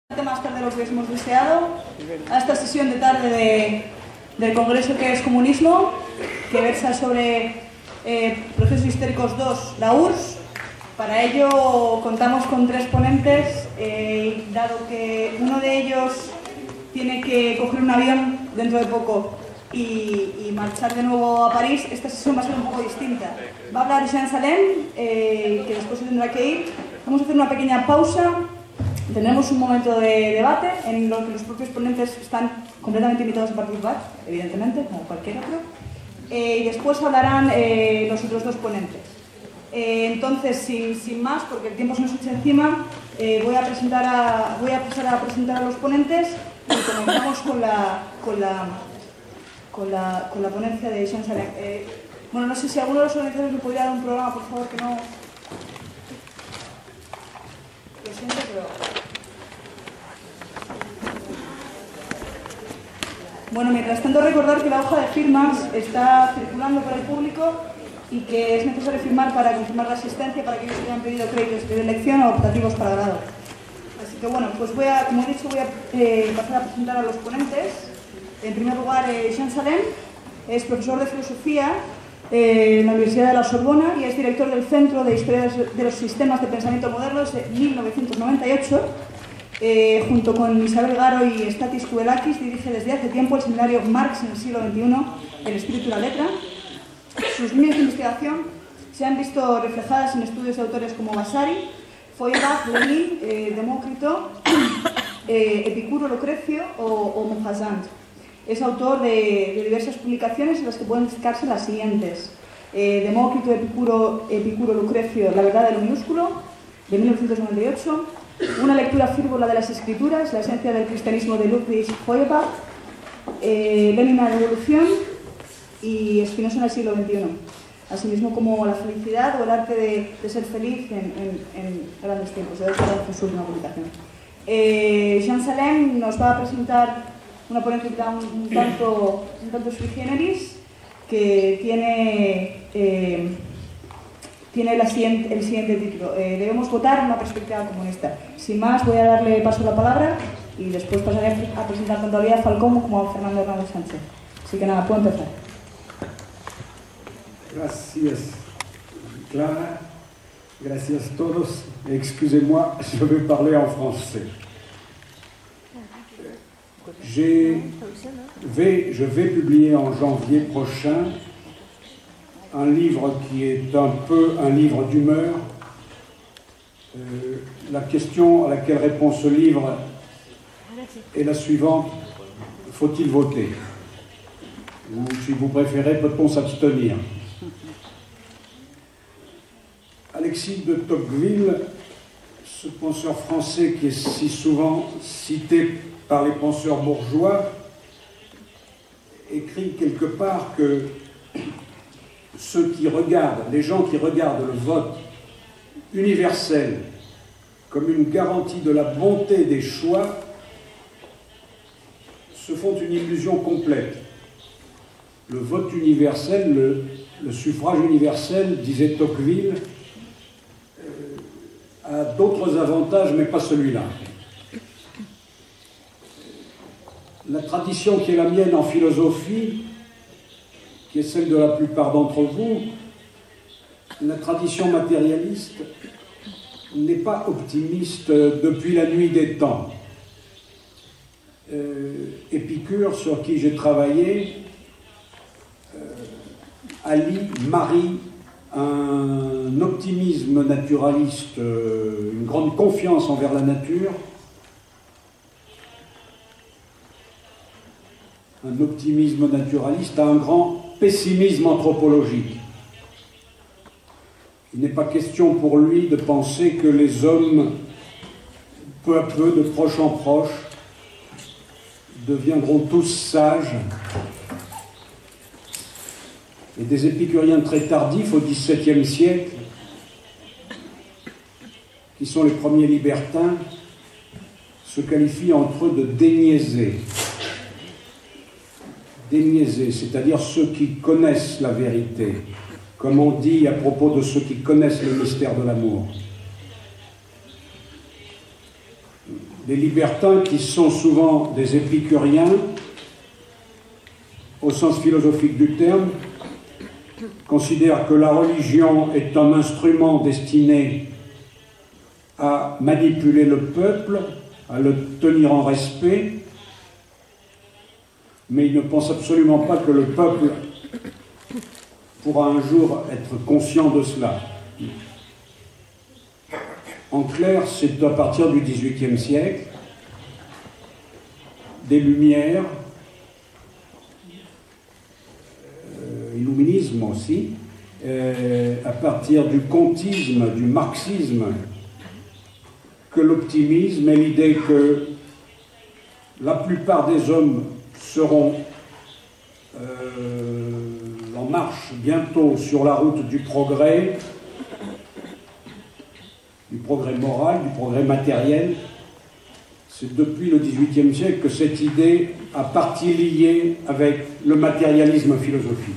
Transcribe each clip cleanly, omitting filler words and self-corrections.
Más tarde de lo que hubiésemos deseado a esta sesión de tarde del Congreso que es Comunismo, que versa sobre Procesos Históricos 2, la URSS. Para ello contamos con tres ponentes, dado que uno de ellos tiene que coger un avión dentro de poco y marchar de nuevo a París. Esta sesión va a ser un poco distinta. Va a hablar Jean Salem, que después se tendrá que ir. Vamos a hacer una pequeña pausa. Tendremos un momento de debate en lo que los propios ponentes están completamente invitados a participar, evidentemente, como cualquier otro. Y después hablarán los otros dos ponentes. Entonces, sin más, porque el tiempo se nos echa encima, voy a pasar a presentar a los ponentes y comenzamos con la ponencia de Jean Salem. Bueno, no sé si alguno de los organizadores me podría dar un programa, por favor, que no... Lo siento, pero... Bueno, mientras tanto recordar que la hoja de firmas está circulando para el público y que es necesario firmar para confirmar la asistencia para aquellos que hayan pedido créditos de elección o optativos para grado. Así que bueno, pues como he dicho, voy a pasar a presentar a los ponentes. En primer lugar, Jean Salem es profesor de filosofía en la Universidad de la Sorbona y es director del Centro de Historia de los Sistemas de Pensamiento Modernos de 1998. Junto con Isabel Garo y Stathis Koulakis dirige desde hace tiempo el seminario Marx en el siglo XXI, el espíritu y la letra. Sus líneas de investigación se han visto reflejadas en estudios de autores como Vasari, Feuerbach, Lenin, Demócrito, Epicuro, Lucrecio o Maupassant. Es autor de diversas publicaciones en las que pueden destacarse las siguientes: Demócrito, Epicuro, Lucrecio, La verdad de lo minúsculo, de 1998, Una lectura frívola de las escrituras, la esencia del cristianismo de Ludwig Feuerbach, Lenin la revolución y Spinoza en el siglo XXI, asimismo como La felicidad o el arte de ser feliz en grandes tiempos. Esta es su última publicación. Jean Salem nos va a presentar una ponencia un tanto sui generis que tiene el siguiente título: debemos votar una perspectiva comunista. Sin más, voy a darle paso a la palabra y después pasaré a presentar tanto a Lía Falcón como a Fernando Hernández Sánchez. Así que nada, puedo empezar. Gracias, Clara. Gracias a todos. Excusez-moi, je vais parler en français. Je vais publier en janvier prochain un livre qui est un peu un livre d'humeur. La question à laquelle répond ce livre est la suivante: faut-il voter? Ou, si vous préférez, peut-on s'abstenir? Alexis de Tocqueville, ce penseur français qui est si souvent cité par les penseurs bourgeois, écrit quelque part que les gens qui regardent le vote universel comme une garantie de la bonté des choix se font une illusion complète. Le vote universel, le suffrage universel, disait Tocqueville, a d'autres avantages, mais pas celui-là. La tradition qui est la mienne en philosophie, qui est celle de la plupart d'entre vous, la tradition matérialiste, n'est pas optimiste depuis la nuit des temps. Épicure, sur qui j'ai travaillé, marie un optimisme naturaliste, une grande confiance envers la nature, un optimisme naturaliste à un grand pessimisme anthropologique. Il n'est pas question pour lui de penser que les hommes, peu à peu, de proche en proche, deviendront tous sages. Et des épicuriens très tardifs au XVIIe siècle, qui sont les premiers libertins, se qualifient entre eux de déniaisés. Déniaisés, c'est-à-dire ceux qui connaissent la vérité, comme on dit à propos de ceux qui connaissent le mystère de l'amour. les libertins, qui sont souvent des épicuriens, au sens philosophique du terme, considèrent que la religion est un instrument destiné à manipuler le peuple, à le tenir en respect, mais ils ne pensent absolument pas que le peuple pourra un jour être conscient de cela. En clair, c'est à partir du XVIIIe siècle, des Lumières, illuminisme aussi, à partir du comtisme, du marxisme, que l'optimisme est l'idée que la plupart des hommes seront en marche bientôt sur la route du progrès moral, du progrès matériel. C'est depuis le XVIIIe siècle que cette idée a partie liée avec le matérialisme philosophique.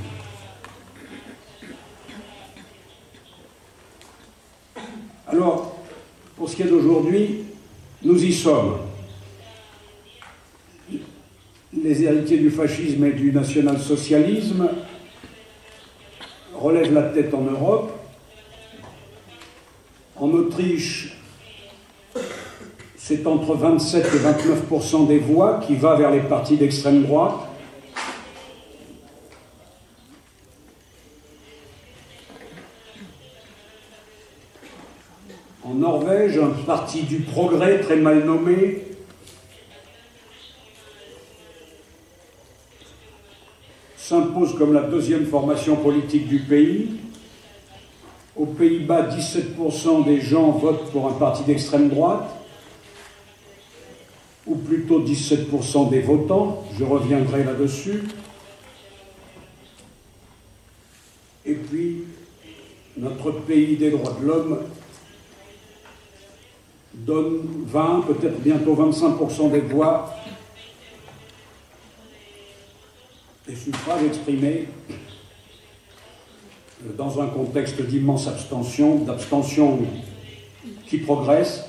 Alors, pour ce qui est d'aujourd'hui, nous y sommes. Les héritiers du fascisme et du national-socialisme relèvent la tête en Europe. En Autriche, c'est entre 27 et 29% des voix qui va vers les partis d'extrême droite. En Norvège, un parti du progrès très mal nommé s'impose comme la deuxième formation politique du pays. Aux Pays-Bas, 17% des gens votent pour un parti d'extrême droite, ou plutôt 17% des votants, je reviendrai là-dessus. Et puis, notre pays des droits de l'homme donne 20, peut-être bientôt 25% des voix et suffrages exprimés dans un contexte d'immense abstention, d'abstention qui progresse,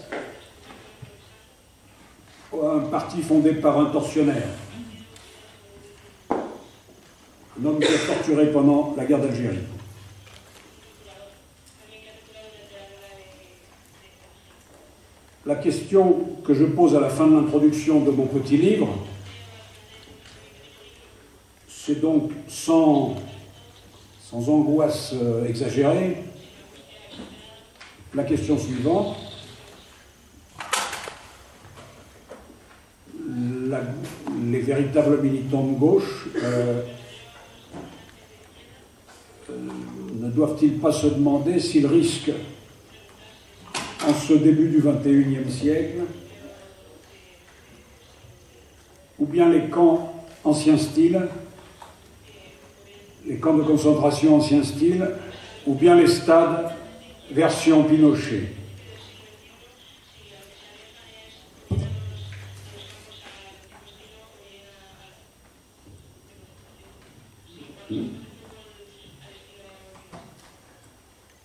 un parti fondé par un tortionnaire, un homme qui a torturé pendant la guerre d'Algérie. La question que je pose à la fin de l'introduction de mon petit livre, c'est donc sans angoisse exagérée, la question suivante. Les véritables militants de gauche ne doivent-ils pas se demander s'ils risquent, en ce début du XXIe siècle, ou bien les camps ancien style, les camps de concentration ancien style, ou bien les stades version Pinochet.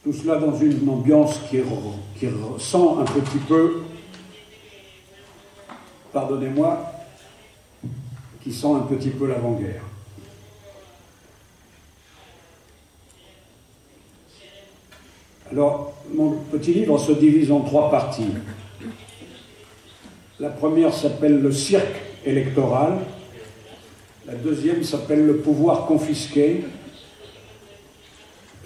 Tout cela dans une ambiance qui sent un petit peu, pardonnez-moi, qui sent un petit peu l'avant-guerre. Alors, mon petit livre se divise en 3 parties. La première s'appelle le cirque électoral, la deuxième s'appelle le pouvoir confisqué,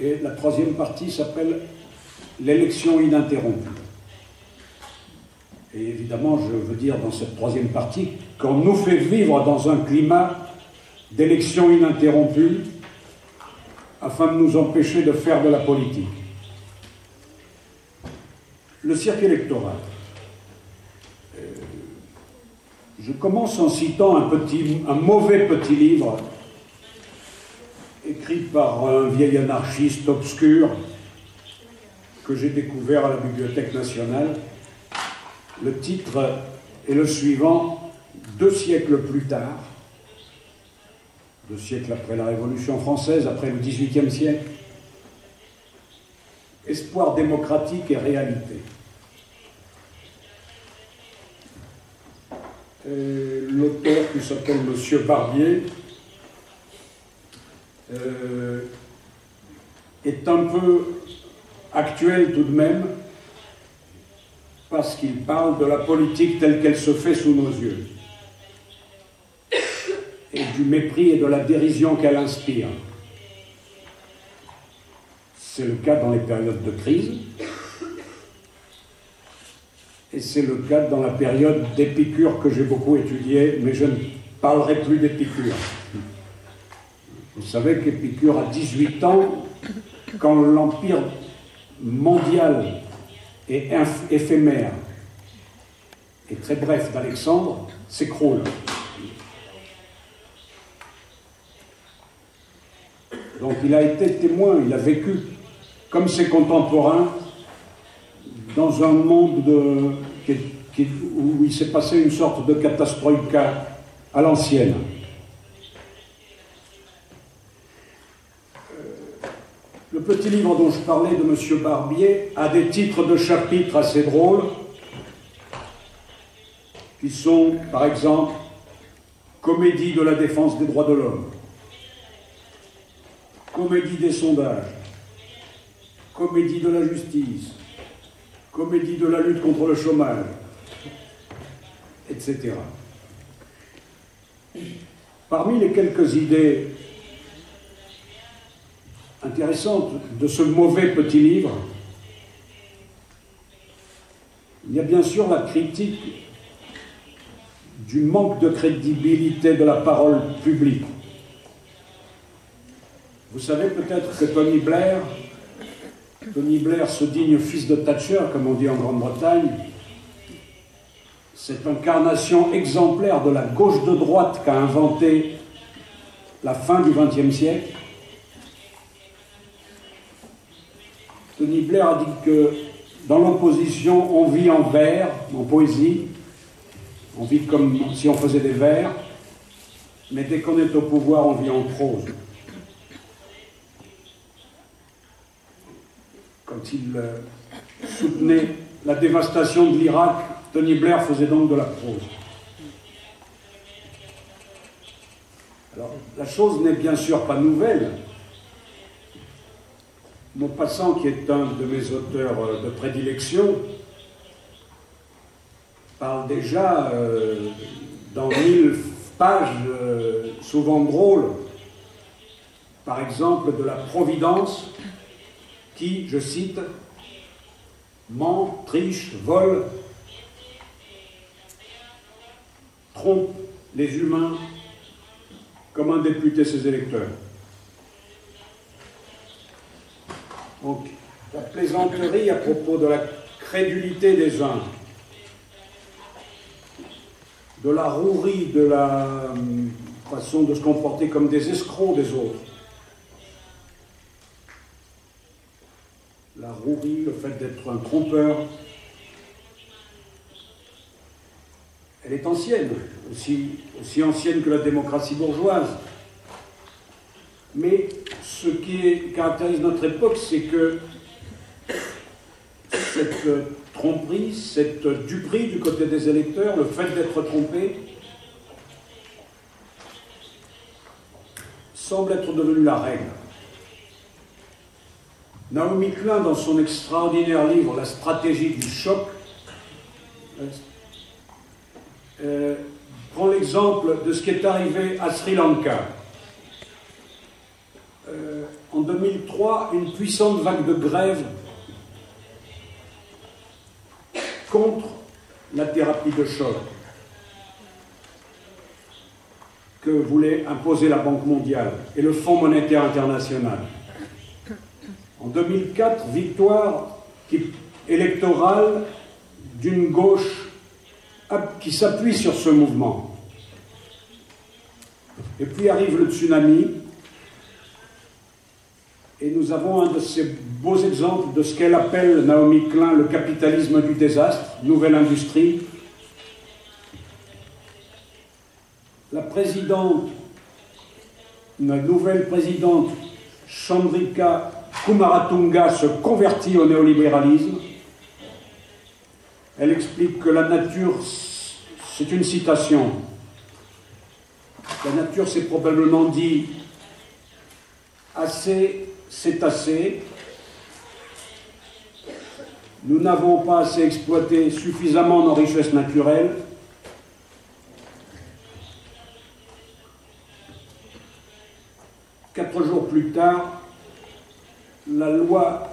et la troisième partie s'appelle l'élection ininterrompue. Et évidemment, je veux dire dans cette troisième partie qu'on nous fait vivre dans un climat d'élection ininterrompue afin de nous empêcher de faire de la politique. Le cirque électoral. Je commence en citant un mauvais petit livre écrit par un vieil anarchiste obscur que j'ai découvert à la Bibliothèque nationale. Le titre est le suivant: 2 siècles plus tard, 2 siècles après la Révolution française, après le XVIIIe siècle, espoir démocratique et réalité. L'auteur, qui s'appelle Monsieur Barbier, est un peu actuel tout de même, parce qu'il parle de la politique telle qu'elle se fait sous nos yeux, et du mépris et de la dérision qu'elle inspire. C'est le cas dans les périodes de crise, et c'est le cas dans la période d'Épicure que j'ai beaucoup étudiée, mais je ne parlerai plus d'Épicure. Vous savez qu'Épicure a 18 ans, quand l'empire mondial et éphémère et très bref d'Alexandre s'écroule. Donc il a été témoin, il a vécu comme ses contemporains dans un monde où il s'est passé une sorte de catastrophe à l'ancienne. Le petit livre dont je parlais de M. Barbier a des titres de chapitres assez drôles, qui sont, par exemple, « Comédie de la défense des droits de l'homme »,« Comédie des sondages »,« Comédie de la justice »,« Comédie de la lutte contre le chômage », etc. Parmi les quelques idées intéressante de ce mauvais petit livre, il y a bien sûr la critique du manque de crédibilité de la parole publique. Vous savez peut-être que Tony Blair, ce digne fils de Thatcher, comme on dit en Grande-Bretagne, cette incarnation exemplaire de la gauche de droite qu'a inventé la fin du XXe siècle. Tony Blair a dit que dans l'opposition, on vit en vers, en poésie, on vit comme si on faisait des vers, mais dès qu'on est au pouvoir, on vit en prose. Quand il soutenait la dévastation de l'Irak, Tony Blair faisait donc de la prose. Alors, la chose n'est bien sûr pas nouvelle. Maupassant, qui est un de mes auteurs de prédilection, parle déjà dans 1000 pages, souvent drôles, par exemple de la Providence qui, je cite, ment, triche, vole, trompe les humains comme un député ses électeurs. Donc, la plaisanterie à propos de la crédulité des uns, de la rouerie, de la façon de se comporter comme des escrocs des autres. La rouerie, le fait d'être un trompeur, elle est ancienne, aussi ancienne que la démocratie bourgeoise. Mais ce qui caractérise notre époque, c'est que cette tromperie, cette duperie du côté des électeurs, le fait d'être trompé, semble être devenu la règle. Naomi Klein, dans son extraordinaire livre « La stratégie du choc », prend l'exemple de ce qui est arrivé à Sri Lanka. En 2003, une puissante vague de grève contre la thérapie de choc que voulait imposer la Banque mondiale et le Fonds monétaire international. En 2004, victoire électorale d'une gauche qui s'appuie sur ce mouvement. Et puis arrive le tsunami, et nous avons un de ces beaux exemples de ce qu'elle appelle, Naomi Klein, le capitalisme du désastre, nouvelle industrie. La nouvelle présidente, Chandrika Kumaratunga, se convertit au néolibéralisme. Elle explique que la nature C'est une citation. La nature s'est probablement dit « assez, c'est assez ». Nous n'avons pas assez exploité suffisamment nos richesses naturelles. Quatre jours plus tard, la loi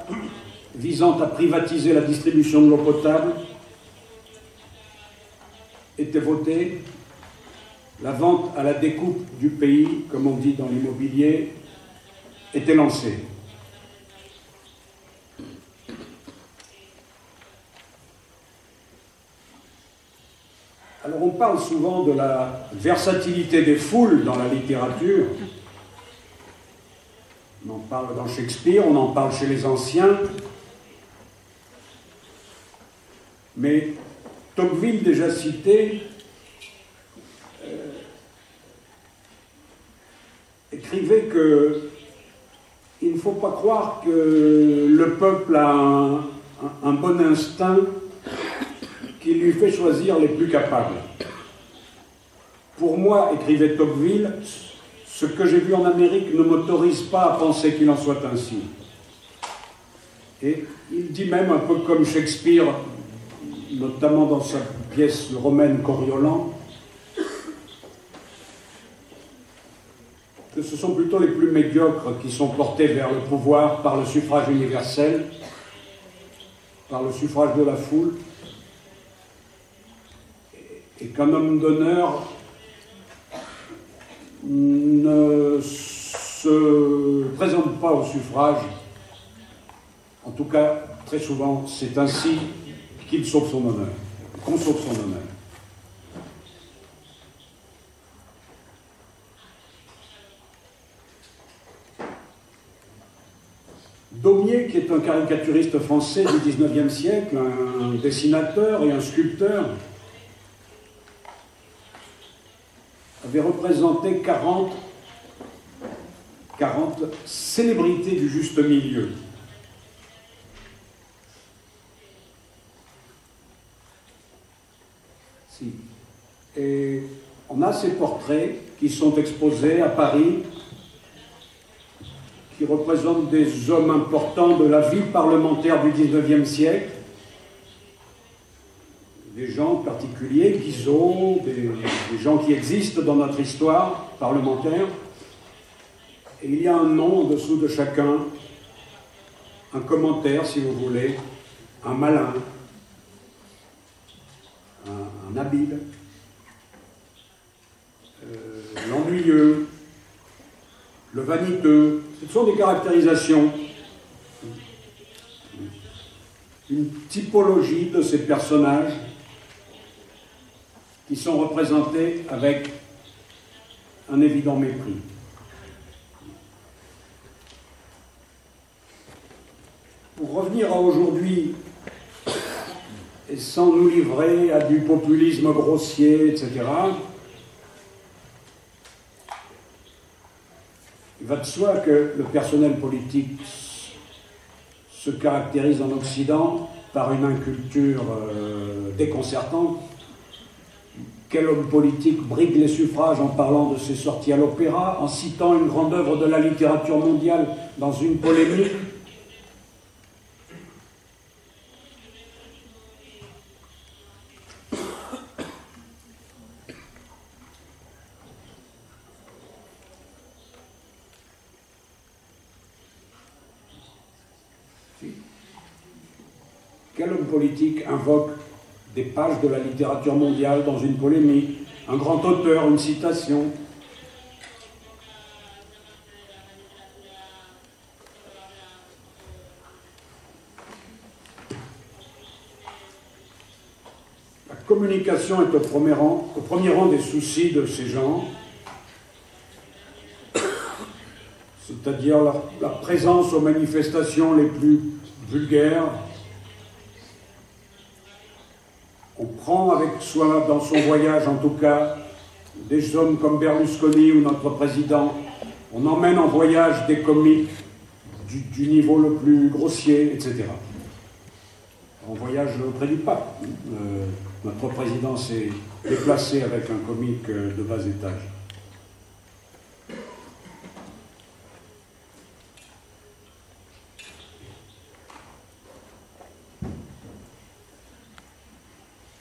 visant à privatiser la distribution de l'eau potable était votée. La vente à la découpe du pays, comme on dit dans l'immobilier, était lancée. Alors on parle souvent de la versatilité des foules dans la littérature. On en parle dans Shakespeare, on en parle chez les anciens. Mais Tocqueville, déjà cité, écrivait qu'il ne faut pas croire que le peuple a un bon instinct qui lui fait choisir les plus capables. Pour moi, écrivait Tocqueville, ce que j'ai vu en Amérique ne m'autorise pas à penser qu'il en soit ainsi. Et il dit même, un peu comme Shakespeare, notamment dans sa pièce romaine Coriolan, que ce sont plutôt les plus médiocres qui sont portés vers le pouvoir par le suffrage universel, par le suffrage de la foule, et qu'un homme d'honneur ne se présente pas au suffrage. En tout cas, très souvent, c'est ainsi qu'il sauve son honneur, qu'on sauve son honneur. Daumier, qui est un caricaturiste français du XIXe siècle, un dessinateur et un sculpteur, avait représenté 40 célébrités du juste milieu. Si. Et on a ces portraits qui sont exposés à Paris, qui représentent des hommes importants de la vie parlementaire du XIXe siècle, des gens particuliers, Guizot, des gens qui existent dans notre histoire parlementaire. Et il y a un nom en dessous de chacun, un commentaire si vous voulez, un malin, un habile, l'ennuyeux, le vaniteux. Ce sont des caractérisations, une typologie de ces personnages qui sont représentés avec un évident mépris. Pour revenir à aujourd'hui, et sans nous livrer à du populisme grossier, etc., il va de soi que le personnel politique se caractérise en Occident par une inculture déconcertante. Quel homme politique brigue les suffrages en parlant de ses sorties à l'opéra, en citant une grande œuvre de la littérature mondiale dans une polémique? Quel homme politique invoque des pages de la littérature mondiale dans une polémique, un grand auteur, une citation? La communication est au premier rang des soucis de ces gens, c'est-à-dire la présence aux manifestations les plus vulgaires. On prend avec soi, dans son voyage en tout cas, des hommes comme Berlusconi ou notre président. On emmène en voyage des comiques du niveau le plus grossier, etc. On voyage auprès du pape. Notre président s'est déplacé avec un comique de bas étage.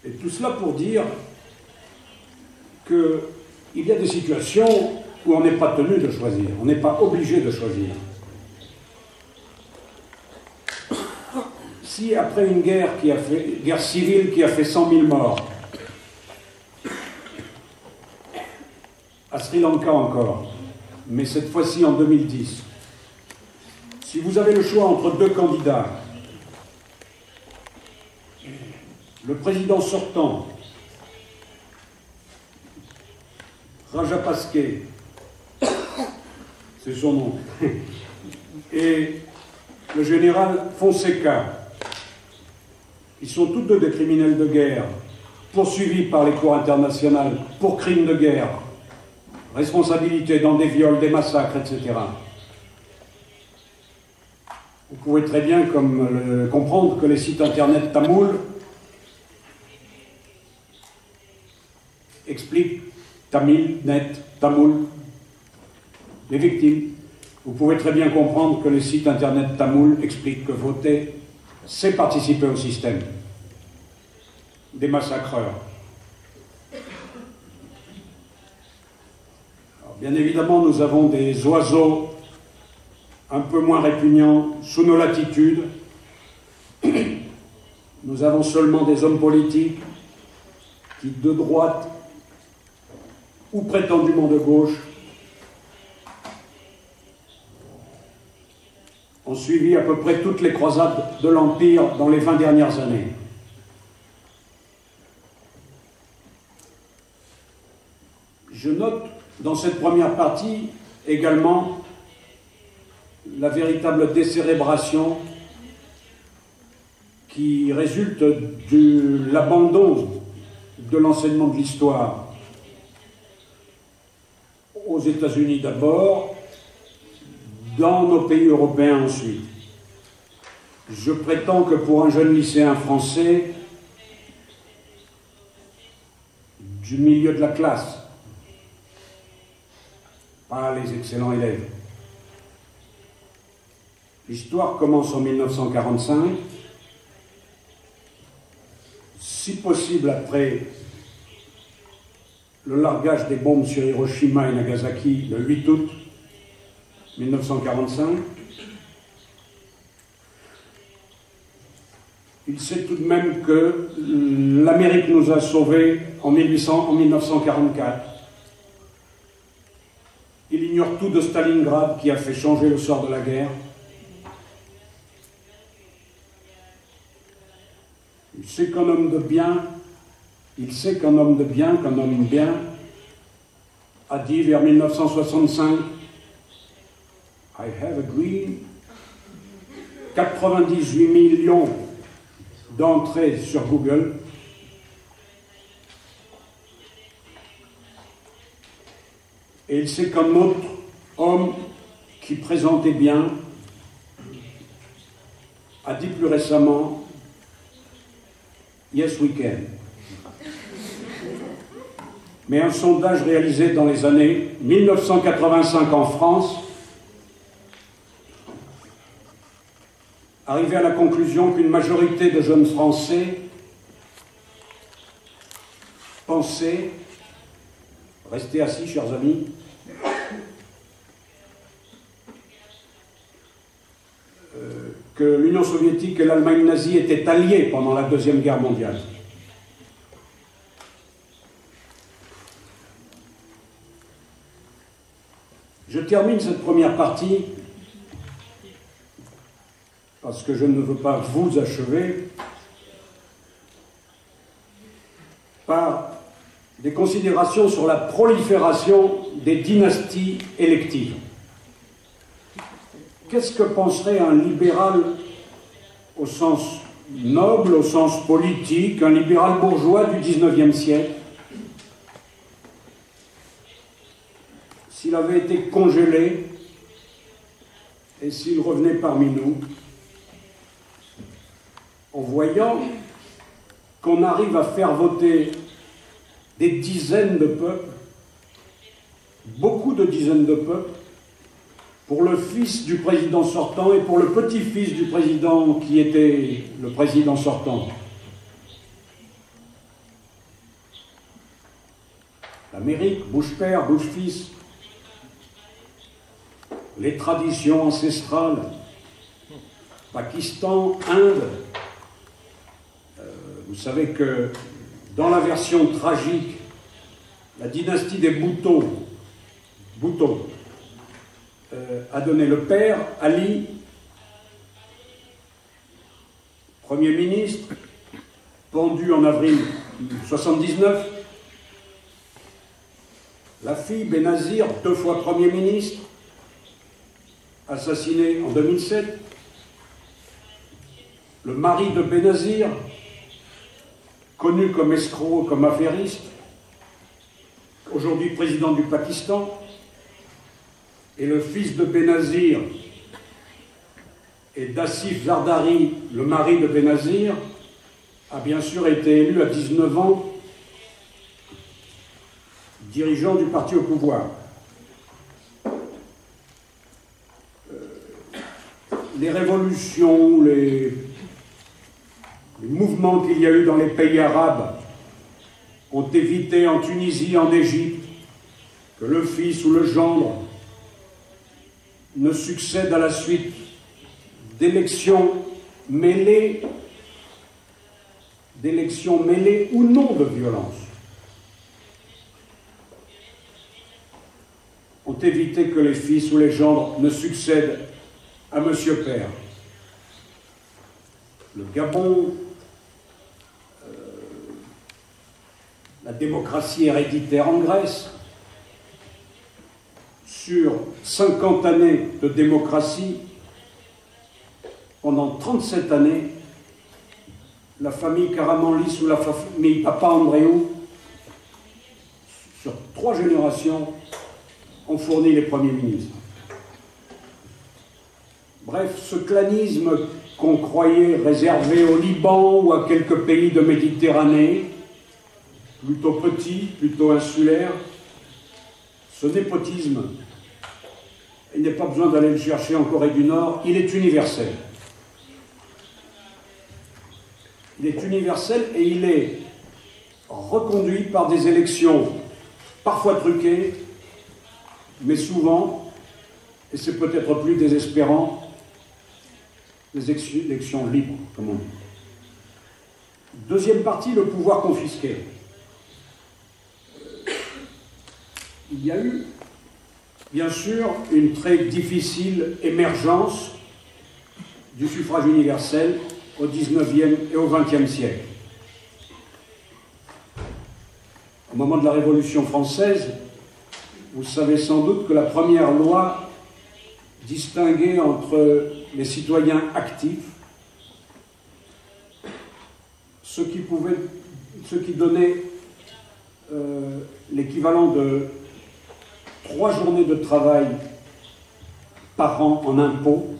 Et tout cela pour dire qu'il y a des situations où on n'est pas tenu de choisir, on n'est pas obligé de choisir. Si après une guerre civile qui a fait 100 000 morts, à Sri Lanka encore, mais cette fois-ci en 2010, si vous avez le choix entre deux candidats, le président sortant, Rajapakse, c'est son nom, et le général Fonseca, ils sont tous deux des criminels de guerre, poursuivis par les cours internationales pour crimes de guerre, responsabilité dans des viols, des massacres, etc. Vous pouvez très bien comprendre que les sites internet tamouls expliquent Tamil, net, tamoul, les victimes. Vous pouvez très bien comprendre que les sites internet tamouls expliquent que voter, c'est participer au système des massacreurs. Alors, bien évidemment, nous avons des oiseaux un peu moins répugnants sous nos latitudes. Nous avons seulement des hommes politiques qui, de droite ou prétendument de gauche, ont suivi à peu près toutes les croisades de l'Empire dans les 20 dernières années. Je note dans cette première partie également la véritable décérébration qui résulte de l'abandon de l'enseignement de l'histoire aux États-Unis d'abord, dans nos pays européens ensuite. Je prétends que pour un jeune lycéen français du milieu de la classe, pas les excellents élèves, l'histoire commence en 1945, si possible après le largage des bombes sur Hiroshima et Nagasaki le 8 août 1945. Il sait tout de même que l'Amérique nous a sauvés en 1944. Il ignore tout de Stalingrad qui a fait changer le sort de la guerre. Il sait qu'un homme de bien, qu'un homme bien, a dit vers 1965 I have agreed 98 millions d'entrées sur Google. Et il sait qu'un autre homme qui présentait bien a dit plus récemment Yes, we can. Mais un sondage réalisé dans les années 1985 en France arrivait à la conclusion qu'une majorité de jeunes Français pensaient, restez assis chers amis, que l'Union soviétique et l'Allemagne nazie étaient alliées pendant la Deuxième Guerre mondiale. Je termine cette première partie, parce que je ne veux pas vous achever, par des considérations sur la prolifération des dynasties électives. Qu'est-ce que penserait un libéral au sens noble, au sens politique, un libéral bourgeois du XIXe siècle, s'il avait été congelé et s'il revenait parmi nous, en voyant qu'on arrive à faire voter des dizaines de peuples, beaucoup de dizaines de peuples, pour le fils du président sortant et pour le petit-fils du président qui était le président sortant. L'Amérique, Bush père, Bush fils, les traditions ancestrales, Pakistan, Inde. Vous savez que dans la version tragique, la dynastie des Bhutto a donné le père, Ali, Premier ministre, pendu en avril 1979, la fille, Benazir, 2 fois Premier ministre, assassiné en 2007, le mari de Benazir, connu comme escroc, comme affairiste, aujourd'hui président du Pakistan, et le fils de Benazir et d'Assif Zardari, le mari de Benazir, a bien sûr été élu à 19 ans dirigeant du parti au pouvoir. Les révolutions, les mouvements qu'il y a eu dans les pays arabes ont évité en Tunisie, en Égypte, que le fils ou le gendre ne succède à la suite d'élections mêlées ou non de violence. Ont évité que les fils ou les gendres ne succèdent à Monsieur Père. Le Gabon, la démocratie héréditaire en Grèce, sur 50 années de démocratie, pendant 37 années, la famille Karamanlis ou la famille Papandréou, sur 3 générations, ont fourni les premiers ministres. Bref, ce clanisme qu'on croyait réservé au Liban ou à quelques pays de Méditerranée, plutôt petit, plutôt insulaire, ce népotisme, il n'est pas besoin d'aller le chercher en Corée du Nord, il est universel. Il est universel et il est reconduit par des élections parfois truquées, mais souvent, et c'est peut-être plus désespérant, des élections libres, comme on dit. Deuxième partie, le pouvoir confisqué. Il y a eu, bien sûr, une très difficile émergence du suffrage universel au XIXe et au XXe siècle. Au moment de la Révolution française, vous savez sans doute que la première loi distinguait entre les citoyens actifs, ceux qui donnaient l'équivalent de 3 journées de travail par an en impôts,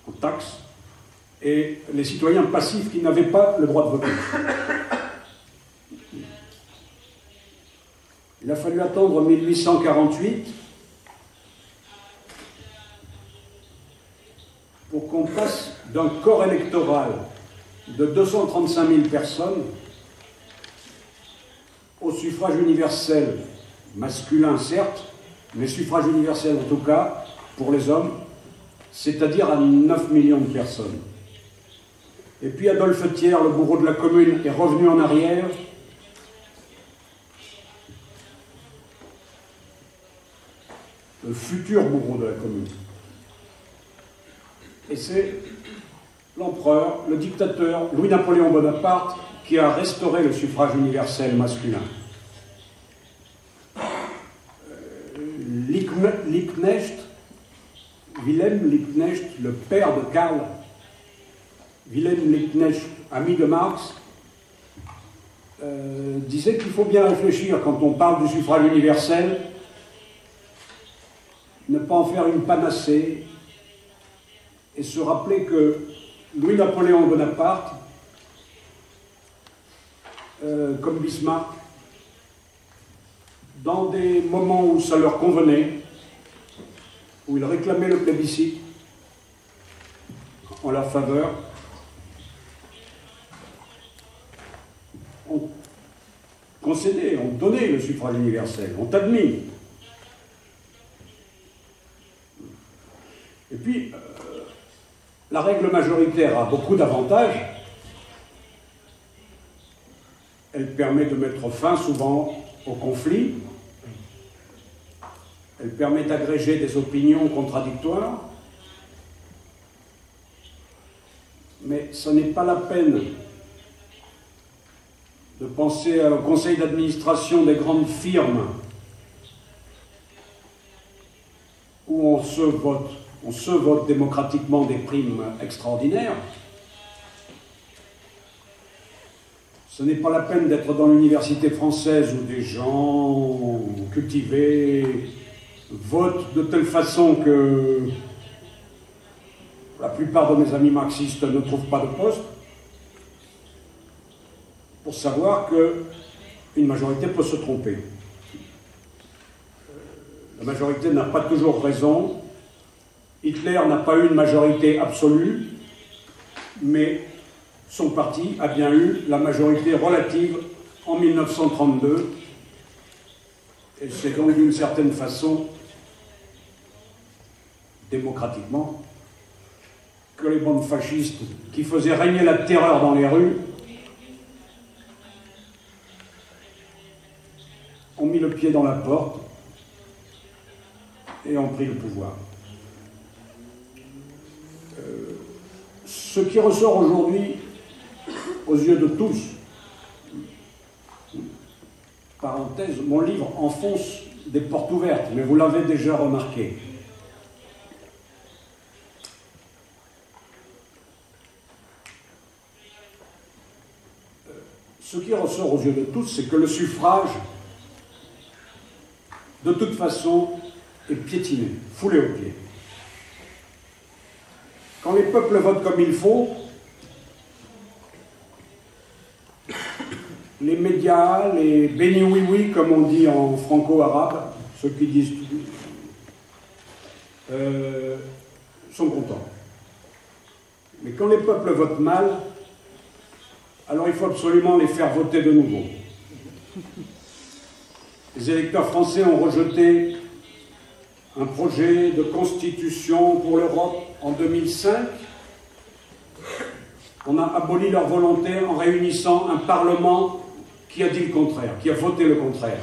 en taxes, et les citoyens passifs qui n'avaient pas le droit de voter. Il a fallu attendre 1848 pour qu'on passe d'un corps électoral de 235 000 personnes au suffrage universel masculin, certes, mais suffrage universel en tout cas, pour les hommes, c'est-à-dire à 9 millions de personnes. Et puis Adolphe Thiers, le bourreau de la Commune, est revenu en arrière. Le futur bourreau de la Commune. Et c'est l'empereur, le dictateur, Louis-Napoléon Bonaparte, qui a restauré le suffrage universel masculin. Wilhelm Liebknecht, le père de Karl, Wilhelm Liebknecht, ami de Marx, disait qu'il faut bien réfléchir quand on parle du suffrage universel, ne pas en faire une panacée et se rappeler que Louis-Napoléon Bonaparte comme Bismarck, dans des moments où ça leur convenait, où ils réclamaient le plébiscite en leur faveur, ont concédé, ont donné le suffrage universel, ont admis. Et puis, la règle majoritaire a beaucoup d'avantages. Elle permet de mettre fin souvent au conflit. Elle permet d'agréger des opinions contradictoires. Mais ce n'est pas la peine de penser au conseil d'administration des grandes firmes où on se vote démocratiquement des primes extraordinaires. Ce n'est pas la peine d'être dans l'université française où des gens cultivés votent de telle façon que la plupart de mes amis marxistes ne trouvent pas de poste, pour savoir qu'une majorité peut se tromper. La majorité n'a pas toujours raison. Hitler n'a pas eu une majorité absolue, mais son parti a bien eu la majorité relative en 1932. Et c'est donc d'une certaine façon, démocratiquement, que les bandes fascistes qui faisaient régner la terreur dans les rues ont mis le pied dans la porte et ont pris le pouvoir. Ce qui ressort aujourd'hui aux yeux de tous, parenthèse, mon livre enfonce des portes ouvertes, mais vous l'avez déjà remarqué. Ce qui ressort aux yeux de tous, c'est que le suffrage, de toute façon, est piétiné, foulé aux pieds. Quand les peuples votent comme il faut, les médias, les béni oui-oui, comme on dit en franco-arabe, ceux qui disent sont contents. Mais quand les peuples votent mal, alors il faut absolument les faire voter de nouveau. Les électeurs français ont rejeté un projet de constitution pour l'Europe en 2005. On a aboli leur volonté en réunissant un Parlement qui a dit le contraire, qui a voté le contraire.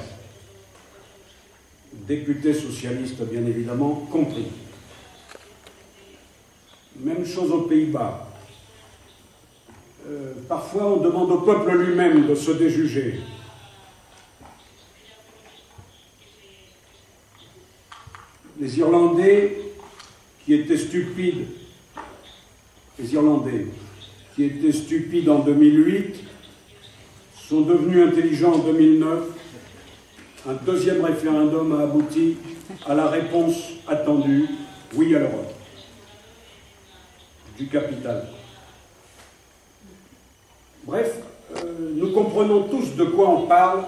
Députés socialistes, bien évidemment, compris. Même chose aux Pays-Bas. Parfois, on demande au peuple lui-même de se déjuger. Les Irlandais, qui étaient stupides, les Irlandais, qui étaient stupides en 2008, sont devenus intelligents en 2009. Un deuxième référendum a abouti à la réponse attendue, oui à l'Europe, du capital. Bref, nous comprenons tous de quoi on parle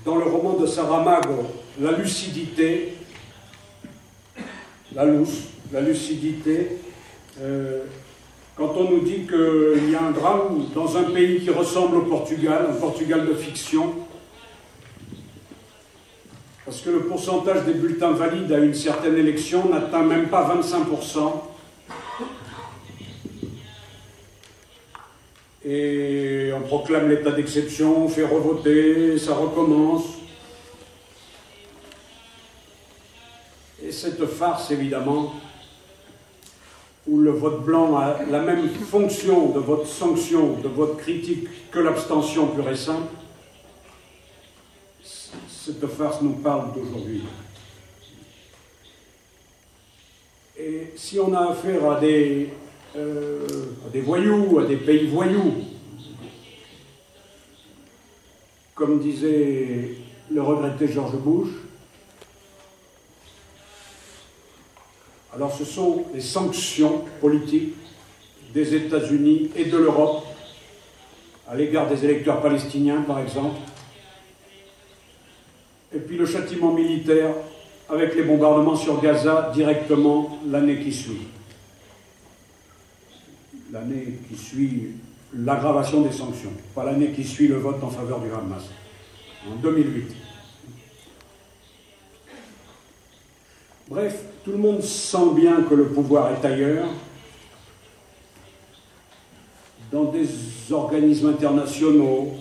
dans le roman de Saramago, La lucidité, la lucidité, quand on nous dit qu'il y a un drame dans un pays qui ressemble au Portugal, un Portugal de fiction, parce que le pourcentage des bulletins valides à une certaine élection n'atteint même pas 25%. Et on proclame l'état d'exception, on fait revoter, ça recommence. Et cette farce, évidemment, où le vote blanc a la même fonction de vote sanction, de vote critique que l'abstention pure et simple, cette farce nous parle d'aujourd'hui. Et si on a affaire à des voyous, à des pays voyous, comme disait le regretté George Bush, alors ce sont les sanctions politiques des États-Unis et de l'Europe à l'égard des électeurs palestiniens, par exemple. Et puis le châtiment militaire avec les bombardements sur Gaza directement l'année qui suit. L'année qui suit l'aggravation des sanctions, pas l'année qui suit le vote en faveur du Hamas, en 2008. Bref, tout le monde sent bien que le pouvoir est ailleurs, dans des organismes internationaux,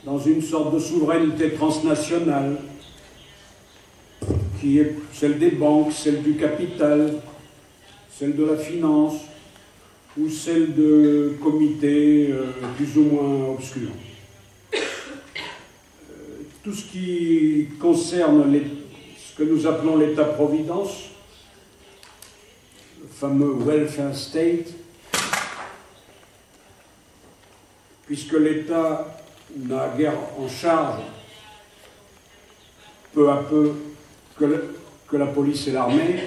dans une sorte de souveraineté transnationale, qui est celle des banques, celle du capital, celle de la finance, ou celle de comités plus ou moins obscurs. Tout ce qui concerne ce que nous appelons l'État-providence, le fameux welfare state, puisque l'État n'a guère en charge, peu à peu, que la police et l'armée,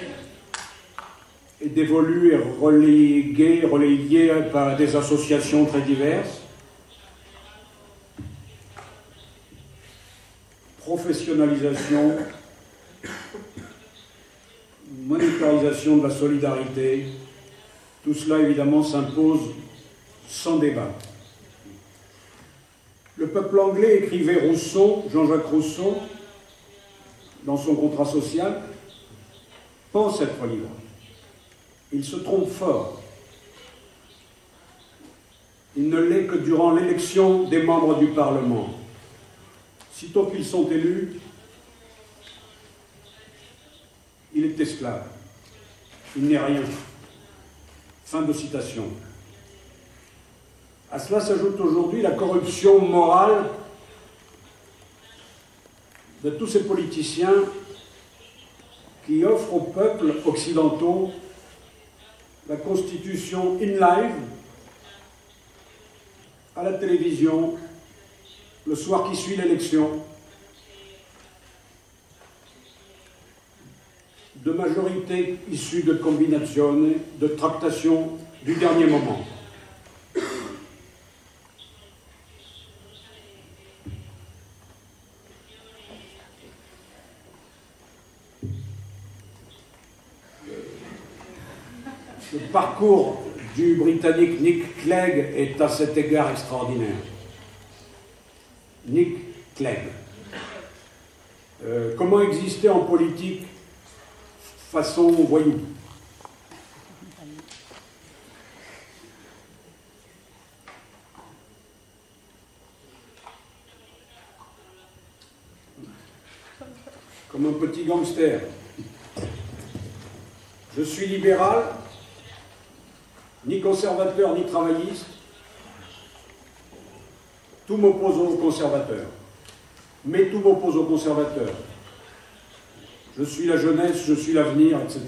est dévolu et relayé par des associations très diverses. Professionnalisation, monétarisation de la solidarité, tout cela évidemment s'impose sans débat. Le peuple anglais, écrivait Rousseau, Jean-Jacques Rousseau, dans son contrat social, pense être libre. Il se trompe fort. Il ne l'est que durant l'élection des membres du Parlement. Sitôt qu'ils sont élus, il est esclave. Il n'est rien. Fin de citation. À cela s'ajoute aujourd'hui la corruption morale de tous ces politiciens qui offrent aux peuples occidentaux la constitution in live, à la télévision, le soir qui suit l'élection, de majorité issue de combinazione, de tractation du dernier moment. Le parcours du Britannique Nick Clegg est à cet égard extraordinaire. Nick Clegg. Comment exister en politique façon voyou? Comme un petit gangster. Je suis libéral, ni conservateur, ni travailliste. Tout m'oppose aux conservateurs. Mais tout m'oppose aux conservateurs. Je suis la jeunesse, je suis l'avenir, etc.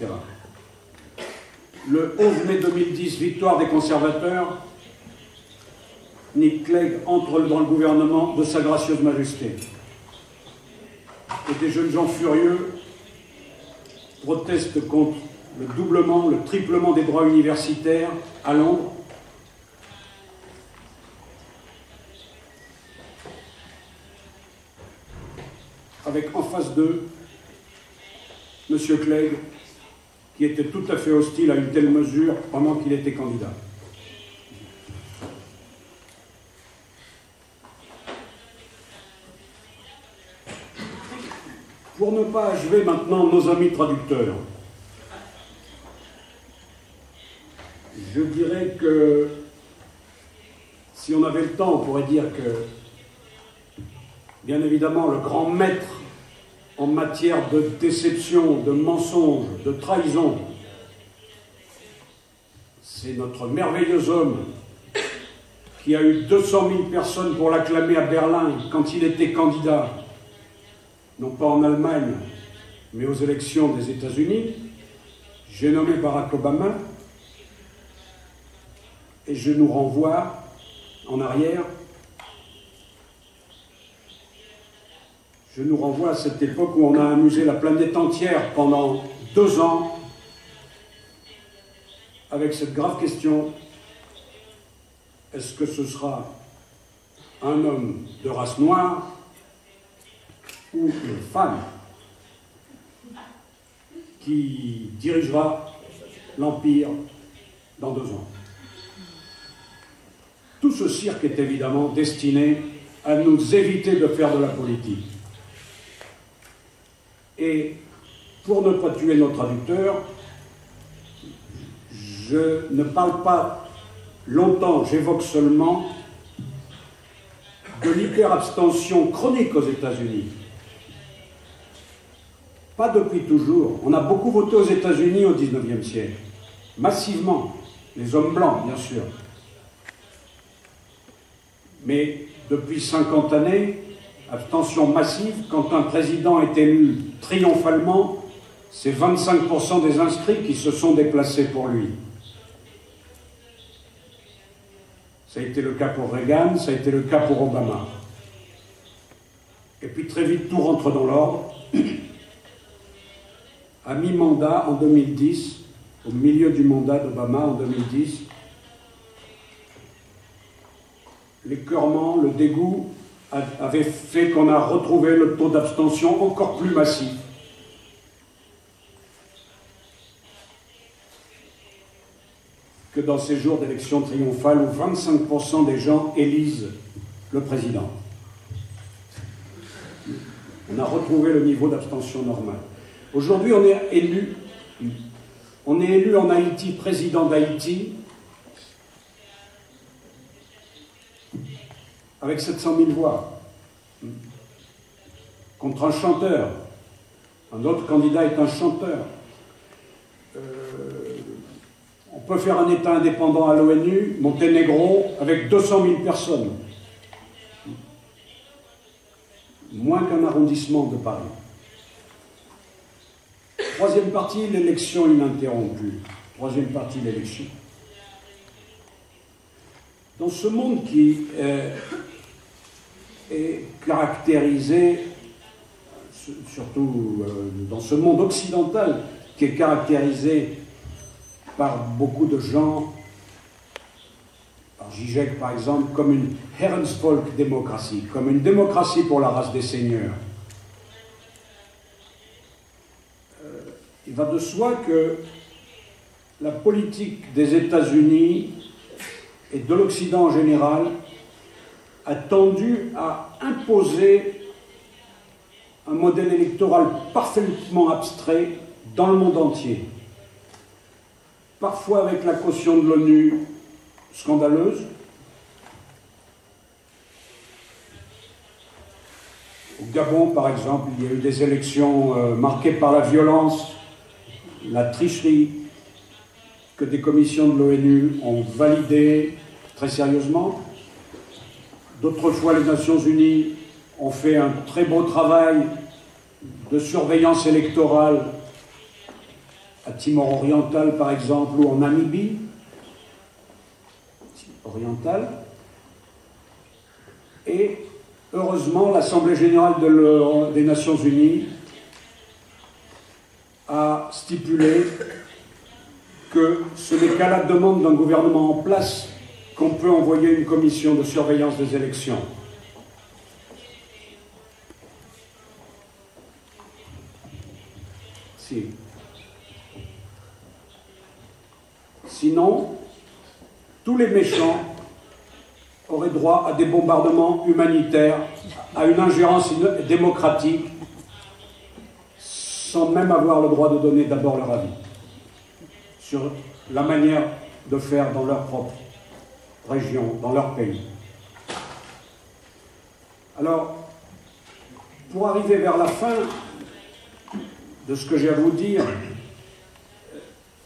Le 11 mai 2010, victoire des conservateurs, Nick Clegg entre dans le gouvernement de Sa Gracieuse Majesté. Et des jeunes gens furieux protestent contre le doublement, le triplement des droits universitaires à Londres. Avec en face d'eux M. Clegg, qui était tout à fait hostile à une telle mesure pendant qu'il était candidat. Pour ne pas achever maintenant nos amis traducteurs, je dirais que si on avait le temps, on pourrait dire que, bien évidemment, le grand maître en matière de déception, de mensonge, de trahison, c'est notre merveilleux homme qui a eu 200 000 personnes pour l'acclamer à Berlin quand il était candidat, non pas en Allemagne, mais aux élections des États-Unis. J'ai nommé Barack Obama, et je nous renvoie en arrière. Je nous renvoie à cette époque où on a amusé la planète entière pendant 2 ans avec cette grave question: est-ce que ce sera un homme de race noire ou une femme qui dirigera l'Empire dans 2 ans. Tout ce cirque est évidemment destiné à nous éviter de faire de la politique. Et pour ne pas tuer nos traducteurs, je ne parle pas longtemps, j'évoque seulement de l'hyperabstention chronique aux États-Unis. Pas depuis toujours. On a beaucoup voté aux États-Unis au XIXe siècle, massivement, les hommes blancs, bien sûr. Mais depuis 50 années, abstention massive, quand un président est élu triomphalement, c'est 25% des inscrits qui se sont déplacés pour lui. Ça a été le cas pour Reagan, ça a été le cas pour Obama. Et puis très vite, tout rentre dans l'ordre. À mi-mandat, en 2010, au milieu du mandat d'Obama, en 2010, l'écœurement, le dégoût avait fait qu'on a retrouvé le taux d'abstention encore plus massif. Que dans ces jours d'élection triomphale où 25% des gens élisent le président. On a retrouvé le niveau d'abstention normal. Aujourd'hui, on est élu en Haïti, président d'Haïti, avec 700 000 voix, contre un chanteur. Un autre candidat est un chanteur. On peut faire un État indépendant à l'ONU, Monténégro, avec 200 000 personnes. Moins qu'un arrondissement de Paris. Troisième partie, l'élection ininterrompue. Troisième partie, l'élection. Dans ce monde qui est caractérisé, surtout dans ce monde occidental, qui est caractérisé par beaucoup de gens, par Zizek par exemple, comme une Herrensvolk-démocratie, comme une démocratie pour la race des seigneurs. Il va de soi que la politique des États-Unis et de l'Occident en général a tendu à imposer un modèle électoral parfaitement abstrait dans le monde entier. Parfois avec la caution de l'ONU scandaleuse. Au Gabon, par exemple, il y a eu des élections marquées par la violence, la tricherie, que des commissions de l'ONU ont validées très sérieusement. D'autres fois, les Nations Unies ont fait un très beau travail de surveillance électorale à Timor oriental, par exemple, ou en Namibie orientale. Et heureusement, l'Assemblée générale des Nations Unies a stipulé que ce n'est qu'à la demande d'un gouvernement en place qu'on peut envoyer une commission de surveillance des élections. Si. Sinon, tous les méchants auraient droit à des bombardements humanitaires, à une ingérence démocratique, sans même avoir le droit de donner d'abord leur avis sur la manière de faire dans leur propre région, dans leur pays. Alors, pour arriver vers la fin de ce que j'ai à vous dire,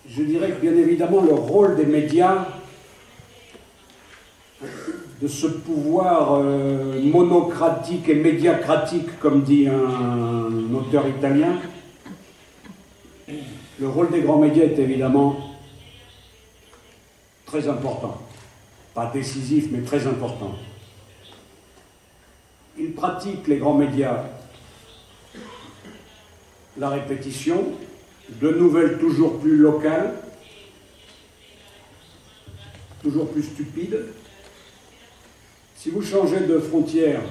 je dirais que bien évidemment le rôle des médias, de ce pouvoir monocratique et médiacratique, comme dit un auteur italien, le rôle des grands médias est évidemment très important. Pas décisif, mais très important. Ils pratiquent, les grands médias, la répétition, de nouvelles toujours plus locales, toujours plus stupides. Si vous changez de frontière,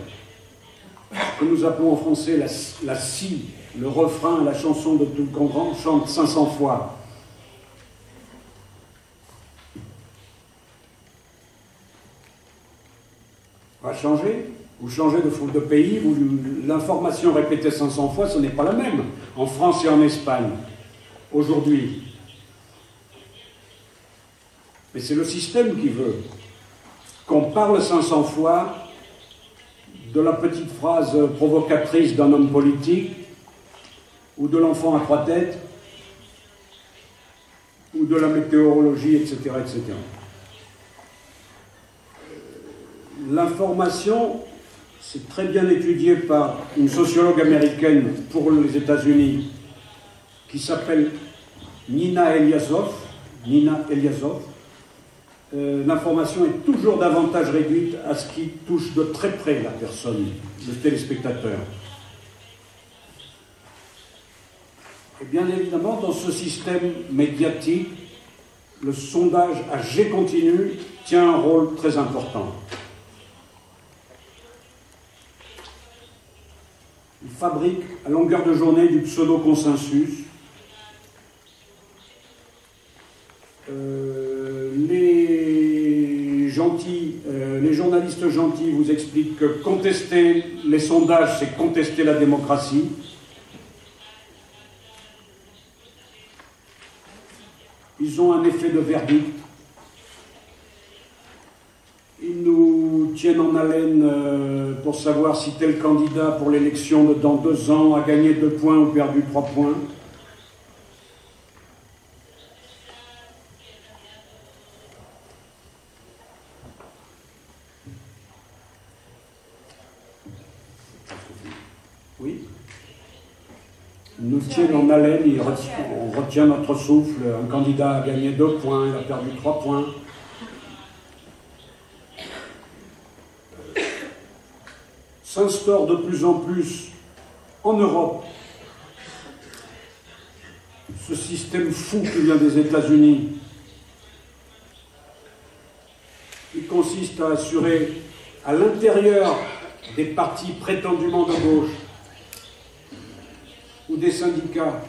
que nous appelons en français la scie, le refrain, la chanson de Toulkongan chante 500 fois. Va changer. Vous changez de pays, l'information répétée 500 fois, ce n'est pas la même en France et en Espagne, aujourd'hui. Mais c'est le système qui veut qu'on parle 500 fois de la petite phrase provocatrice d'un homme politique, ou de l'enfant à 3 têtes, ou de la météorologie, etc., etc. L'information, c'est très bien étudié par une sociologue américaine pour les États-Unis qui s'appelle Nina Eliasov. L'information est toujours davantage réduite à ce qui touche de très près la personne, le téléspectateur. Et bien évidemment, dans ce système médiatique, le sondage à jet continu tient un rôle très important. Il fabrique à longueur de journée du pseudo-consensus. Les journalistes gentils vous expliquent que contester les sondages, c'est contester la démocratie. Ils ont un effet de verdict. Ils nous tiennent en haleine pour savoir si tel candidat pour l'élection de dans 2 ans a gagné 2 points ou perdu 3 points. Oui. Ils nous tiennent en haleine, on retient notre souffle. Un candidat a gagné 2 points, il a perdu 3 points. S'instaure de plus en plus en Europe ce système fou qui vient des États-Unis, qui consiste à assurer à l'intérieur des partis prétendument de gauche ou des syndicats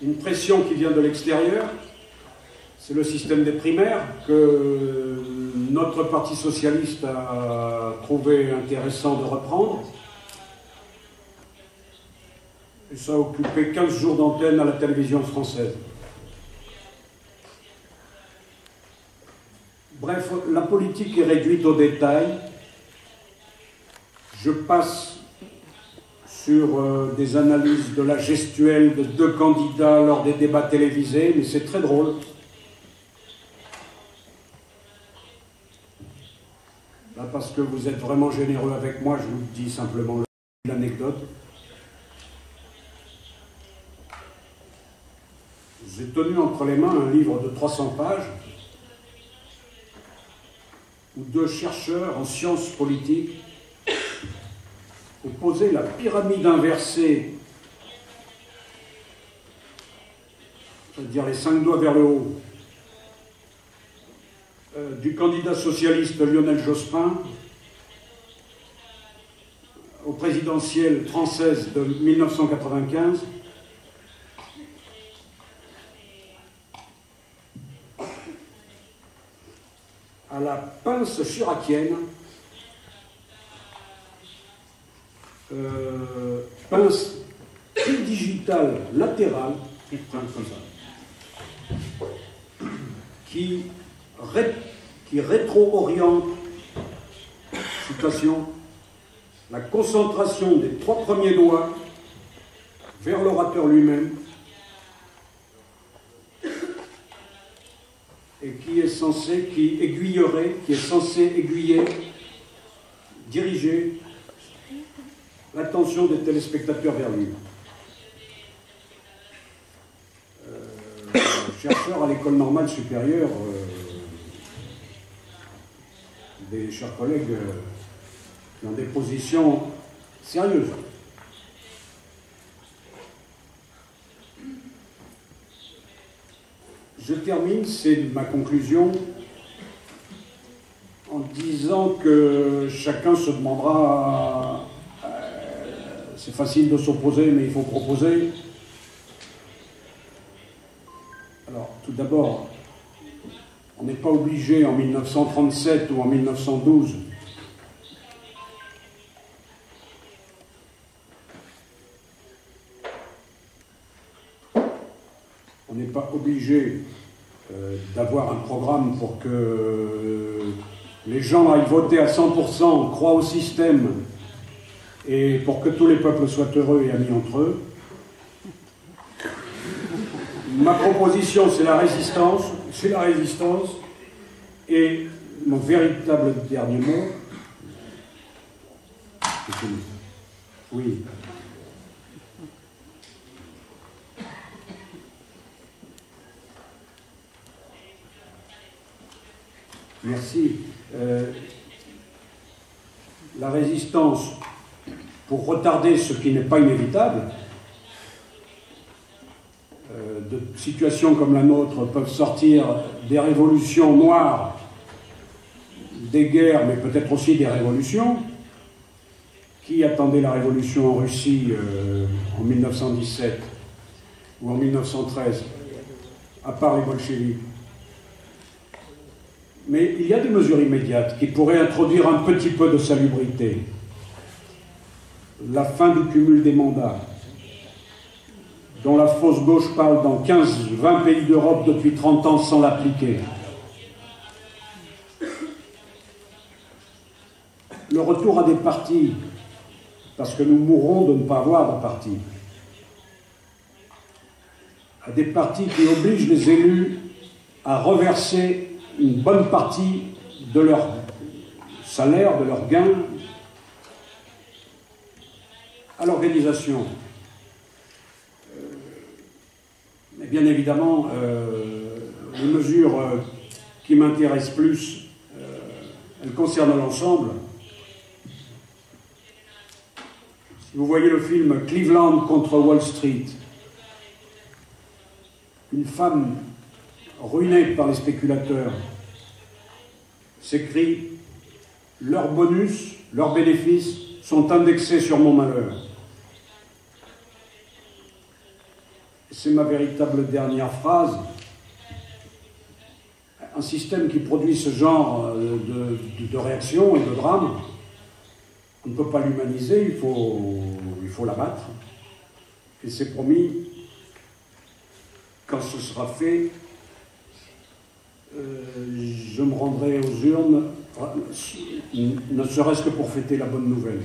une pression qui vient de l'extérieur. C'est le système des primaires que notre parti socialiste a trouvé intéressant de reprendre. Et ça a occupé 15 jours d'antenne à la télévision française. Bref, la politique est réduite au détail. Je passe sur des analyses de la gestuelle de 2 candidats lors des débats télévisés, mais c'est très drôle. Là, parce que vous êtes vraiment généreux avec moi, je vous dis simplement l'anecdote. J'ai tenu entre les mains un livre de 300 pages où 2 chercheurs en sciences politiques opposaient la pyramide inversée, c'est-à-dire les 5 doigts vers le haut, du candidat socialiste Lionel Jospin aux présidentielles françaises de 1995, à la pince chiracienne, pince digitale latérale, comme ça, qui rétro-oriente, citation, la concentration des 3 premiers doigts vers l'orateur lui-même, et qui est censé aiguiller, diriger l'attention des téléspectateurs vers lui. Chercheurs à l'école normale supérieure, des chers collègues qui ont des positions sérieuses. Je termine, c'est ma conclusion, en disant disant que chacun se demandera, c'est facile de s'opposer, mais il faut proposer. Alors, tout d'abord, on n'est pas obligé en 1937 ou en 1912 on n'est pas obligé d'avoir un programme pour que les gens aillent voter à 100%, croient au système, et pour que tous les peuples soient heureux et amis entre eux. Ma proposition, c'est la résistance, et mon véritable dernier mot, oui. Merci. La résistance, pour retarder ce qui n'est pas inévitable, de situations comme la nôtre peuvent sortir des révolutions noires, des guerres, mais peut-être aussi des révolutions. Qui attendait la révolution en Russie en 1917 ou en 1913, à part les bolcheviks? Mais il y a des mesures immédiates qui pourraient introduire un petit peu de salubrité. La fin du cumul des mandats, dont la fausse gauche parle dans 15-20 pays d'Europe depuis 30 ans sans l'appliquer. Le retour à des partis, parce que nous mourrons de ne pas avoir de partis. À des partis qui obligent les élus à reverser une bonne partie de leur salaire, de leurs gains, à l'organisation. Mais bien évidemment, les mesures qui m'intéressent plus, elles concernent l'ensemble. Si vous voyez le film Cleveland contre Wall Street, une femme ruinée par les spéculateurs s'écrit « Leurs bonus, leurs bénéfices sont indexés sur mon malheur ». C'est ma véritable dernière phrase. Un système qui produit ce genre de réaction et de drame, on ne peut pas l'humaniser, il faut l'abattre. Et c'est promis, quand ce sera fait, je me rendrai aux urnes, ne serait-ce que pour fêter la bonne nouvelle.